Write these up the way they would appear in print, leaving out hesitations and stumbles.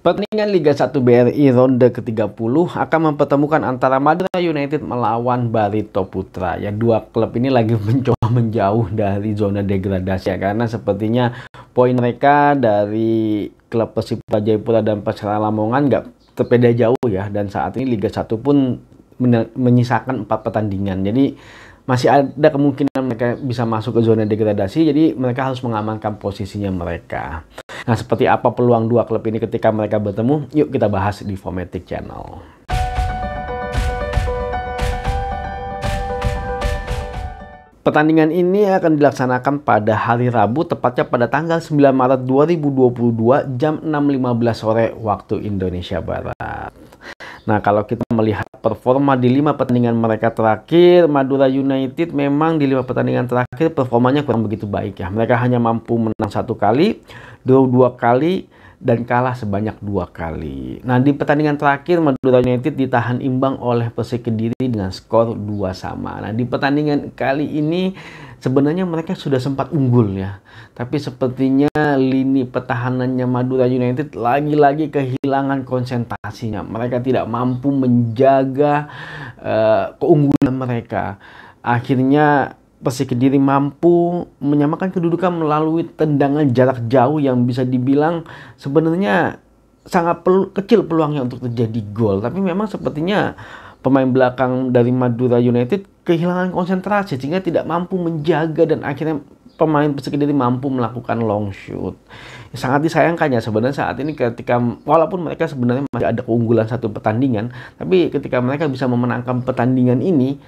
Pertandingan Liga 1 BRI ronde ke-30 akan mempertemukan antara Madura United melawan Barito Putra. Ya, dua klub ini lagi mencoba menjauh dari zona degradasi ya, karena sepertinya poin mereka dari klub Persipura Jayapura dan Persela Lamongan nggak terpeda jauh ya, dan saat ini Liga 1 pun menyisakan 4 pertandingan. Jadi masih ada kemungkinan mereka bisa masuk ke zona degradasi, jadi mereka harus mengamankan posisinya mereka. Nah, seperti apa peluang dua klub ini ketika mereka bertemu? Yuk kita bahas di Fomatic Channel. Pertandingan ini akan dilaksanakan pada hari Rabu, tepatnya pada tanggal 9 Maret 2022 jam 6.15 sore waktu Indonesia Barat. Nah, kalau kita melihat performa di 5 pertandingan mereka terakhir, Madura United memang di 5 pertandingan terakhir performanya kurang begitu baik ya. Mereka hanya mampu menang 1 kali, draw 2 kali, dan kalah sebanyak 2 kali. Nah, di pertandingan terakhir Madura United ditahan imbang oleh Persik Kediri dengan skor 2-2. Nah, di pertandingan kali ini sebenarnya mereka sudah sempat unggul ya. Tapi sepertinya lini pertahanannya Madura United lagi-lagi kehilangan konsentrasinya. Mereka tidak mampu menjaga keunggulan mereka. Akhirnya Persik Kediri mampu menyamakan kedudukan melalui tendangan jarak jauh yang bisa dibilang sebenarnya sangat kecil peluangnya untuk terjadi gol. Tapi memang sepertinya pemain belakang dari Madura United kehilangan konsentrasi sehingga tidak mampu menjaga, dan akhirnya pemain Persik Kediri mampu melakukan long shoot. Sangat disayangkannya sebenarnya saat ini ketika walaupun mereka sebenarnya masih ada keunggulan 1 pertandingan, tapi ketika mereka bisa memenangkan pertandingan ini,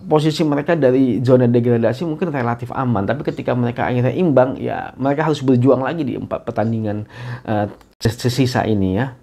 posisi mereka dari zona degradasi mungkin relatif aman. Tapi ketika mereka akhirnya imbang, ya mereka harus berjuang lagi di 4 pertandingan sisa ini ya.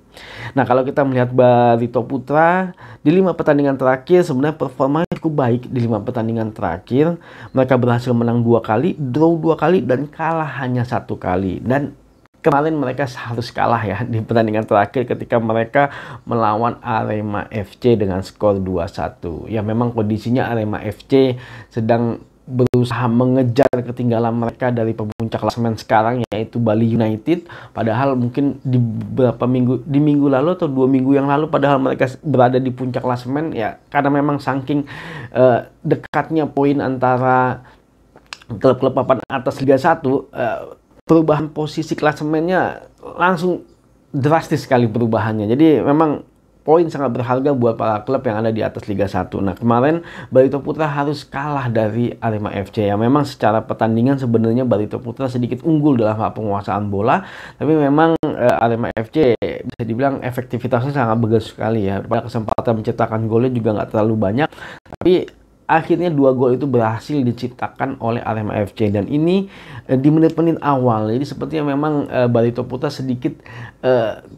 Nah, kalau kita melihat Barito Putra di 5 pertandingan terakhir sebenarnya performanya cukup baik. Di 5 pertandingan terakhir mereka berhasil menang 2 kali, draw 2 kali, dan kalah hanya 1 kali. Dan kemarin mereka harus kalah ya di pertandingan terakhir ketika mereka melawan Arema FC dengan skor 2-1. Ya, memang kondisinya Arema FC sedang berusaha mengejar ketinggalan mereka dari pemuncak klasemen sekarang, yaitu Bali United. Padahal mungkin di minggu lalu atau 2 minggu yang lalu, padahal mereka berada di puncak klasemen ya, karena memang saking dekatnya poin antara klub-klub papan atas Liga 1, perubahan posisi klasemennya langsung drastis sekali perubahannya. Jadi memang poin sangat berharga buat para klub yang ada di atas Liga 1. Nah, kemarin Barito Putra harus kalah dari Arema FC. Ya, memang secara pertandingan sebenarnya Barito Putra sedikit unggul dalam hal penguasaan bola, tapi memang Arema FC bisa dibilang efektivitasnya sangat bagus sekali ya. Pada kesempatan menciptakan golnya juga nggak terlalu banyak, tapi akhirnya 2 gol itu berhasil diciptakan oleh Arema FC, dan ini di menit-menit awal. Jadi sepertinya memang Barito Putra sedikit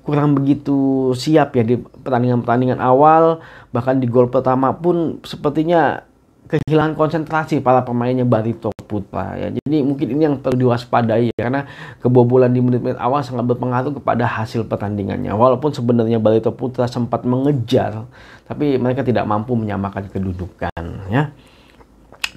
kurang begitu siap ya di pertandingan-pertandingan awal. Bahkan di gol pertama pun sepertinya kehilangan konsentrasi para pemainnya Barito Putra ya. Jadi mungkin ini yang perlu diwaspadai ya, karena kebobolan di menit-menit awal sangat berpengaruh kepada hasil pertandingannya. Walaupun sebenarnya Barito Putra sempat mengejar, tapi mereka tidak mampu menyamakan kedudukan ya.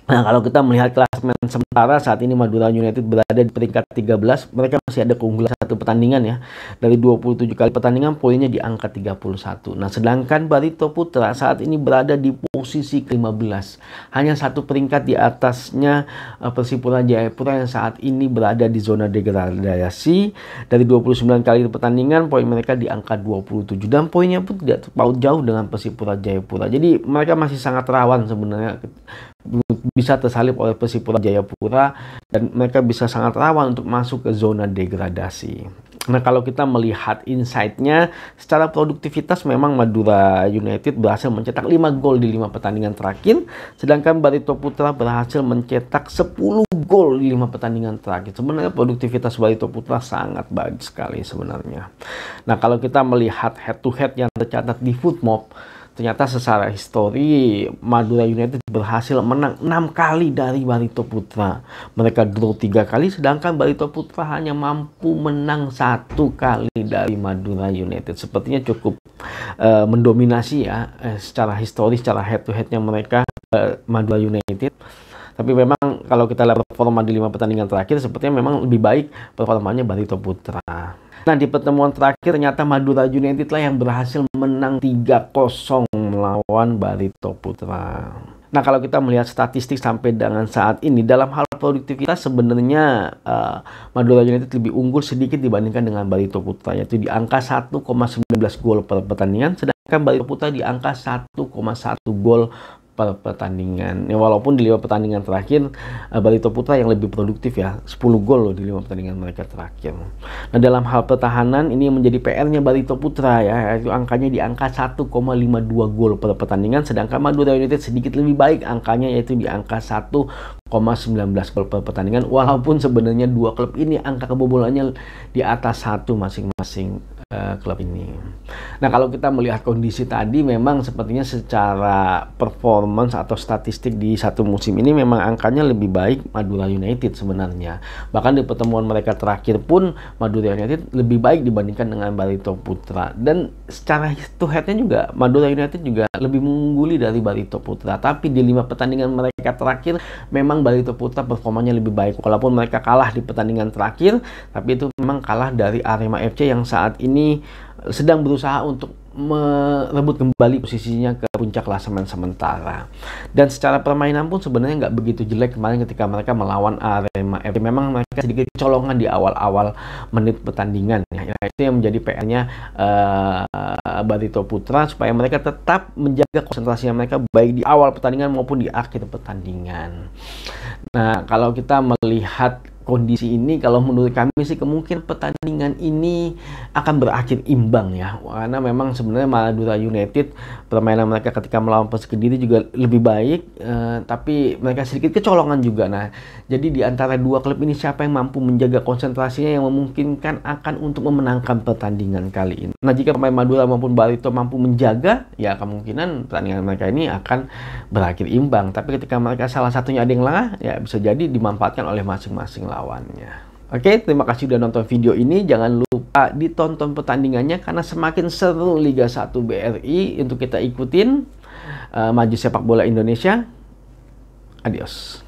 Nah, kalau kita melihat klasemen sementara saat ini Madura United berada di peringkat 13. Mereka masih ada keunggulan 1 pertandingan ya. Dari 27 kali pertandingan poinnya di angka 31. Nah, sedangkan Barito Putra saat ini berada di posisi ke-15. Hanya 1 peringkat di atasnya Persipura Jayapura yang saat ini berada di zona degradasi. Dari 29 kali pertandingan poin mereka di angka 27, dan poinnya pun tidak terpaut jauh dengan Persipura Jayapura. Jadi mereka masih sangat rawan sebenarnya bisa tersalip oleh Persipura Jayapura, dan mereka bisa sangat rawan untuk masuk ke zona degradasi. Nah, kalau kita melihat insight-nya secara produktivitas, memang Madura United berhasil mencetak 5 gol di 5 pertandingan terakhir, sedangkan Barito Putra berhasil mencetak 10 gol di 5 pertandingan terakhir. Sebenarnya produktivitas Barito Putra sangat bagus sekali sebenarnya. Nah, kalau kita melihat head to head yang tercatat di Footmob, ternyata secara histori Madura United berhasil menang 6 kali dari Barito Putra. Mereka draw 3 kali, sedangkan Barito Putra hanya mampu menang 1 kali dari Madura United. Sepertinya cukup mendominasi ya secara histori, secara head to headnya mereka Madura United. Tapi memang kalau kita lihat performa di 5 pertandingan terakhir, sepertinya memang lebih baik performanya Barito Putra. Nah, di pertemuan terakhir ternyata Madura United lah yang berhasil menang 3-0 melawan Barito Putra. Nah, kalau kita melihat statistik sampai dengan saat ini, dalam hal produktivitas sebenarnya Madura United lebih unggul sedikit dibandingkan dengan Barito Putra, yaitu di angka 1,19 gol per pertandingan, sedangkan Barito Putra di angka 1,1 gol per pertandingan. Ya, walaupun di 5 pertandingan terakhir Barito Putra yang lebih produktif ya, 10 gol loh di 5 pertandingan mereka terakhir. Nah, dalam hal pertahanan ini menjadi PR-nya Barito Putra ya, yaitu angkanya di angka 1,52 gol per pertandingan, sedangkan Madura United sedikit lebih baik angkanya, yaitu di angka 1,19 gol per pertandingan, walaupun sebenarnya dua klub ini angka kebobolannya di atas 1 masing-masing klub ini. Nah, kalau kita melihat kondisi tadi, memang sepertinya secara performance atau statistik di satu musim ini memang angkanya lebih baik Madura United sebenarnya. Bahkan di pertemuan mereka terakhir pun Madura United lebih baik dibandingkan dengan Barito Putra. Dan secara head to head-nya juga Madura United juga lebih mengungguli dari Barito Putra. Tapi di 5 pertandingan mereka terakhir memang Barito Putra performanya lebih baik. Walaupun mereka kalah di pertandingan terakhir, tapi itu memang kalah dari Arema FC yang saat ini sedang berusaha untuk merebut kembali posisinya ke puncak klasemen sementara. Dan secara permainan pun sebenarnya nggak begitu jelek kemarin ketika mereka melawan Arema FC. Memang mereka sedikit colongan di awal-awal menit pertandingan ya. Itu yang menjadi PR-nya Barito Putra, supaya mereka tetap menjaga konsentrasinya mereka baik di awal pertandingan maupun di akhir pertandingan. Nah, kalau kita melihat kondisi ini, kalau menurut kami sih kemungkinan pertandingan ini akan berakhir imbang ya, karena memang sebenarnya Madura United permainan mereka ketika melawan Persik Kediri juga lebih baik, tapi mereka sedikit kecolongan juga. Nah, jadi di antara dua klub ini siapa yang mampu menjaga konsentrasinya yang memungkinkan akan untuk memenangkan pertandingan kali ini. Nah, jika pemain Madura maupun Barito mampu menjaga, ya kemungkinan pertandingan mereka ini akan berakhir imbang. Tapi ketika mereka salah satunya ada yang lengah, ya bisa jadi dimanfaatkan oleh masing-masing lawannya. Oke, terima kasih sudah nonton video ini. Jangan lupa ditonton pertandingannya karena semakin seru Liga 1 BRI untuk kita ikutin maju sepak bola Indonesia. Adios.